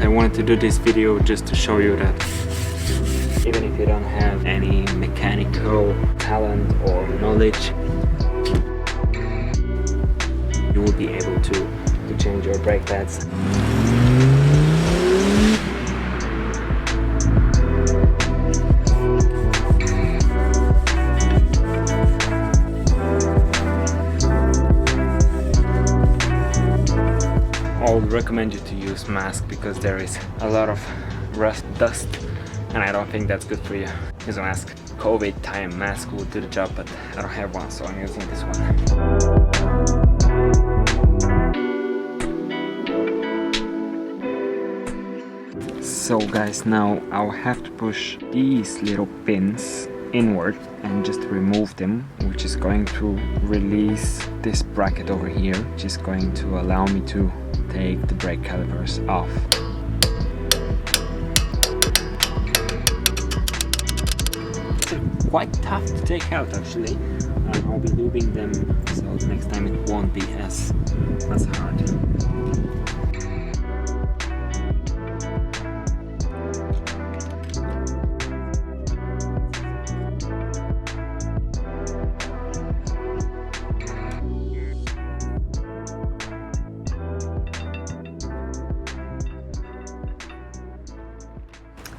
I wanted to do this video just to show you that even if you don't have any mechanical talent or knowledge, you will be able to change your brake pads. I would recommend you to use mask because there is a lot of rust dust and I don't think that's good for you. Use a mask. COVID time mask will do the job, but I don't have one, so I'm using this one. So guys, now I'll have to push these little pins inward and just remove them, which is going to release this bracket over here, which is going to allow me to take the brake calipers off. They're quite tough to take out actually. I'll be lubing them so next time it won't be as hard.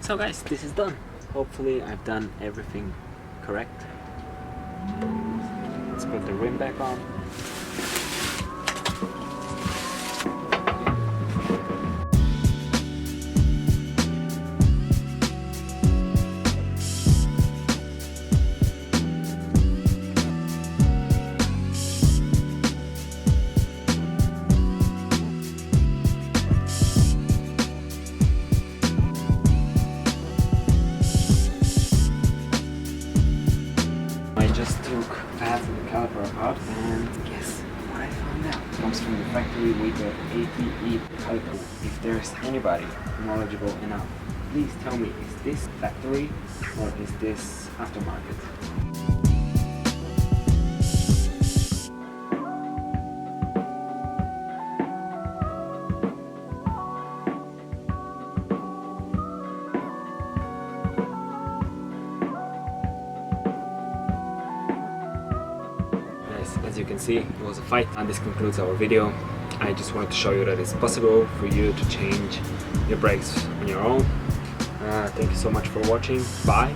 So guys, this is done. Hopefully I've done everything correct. Let's put the rim back on. Pads of the caliper apart, and guess what I found out? It comes from the factory with the ATE caliper. If there's anybody knowledgeable enough, please tell me, is this factory or is this aftermarket? As you can see, it was a fight, and this concludes our video. I just wanted to show you that it's possible for you to change your brakes on your own. Thank you so much for watching. Bye.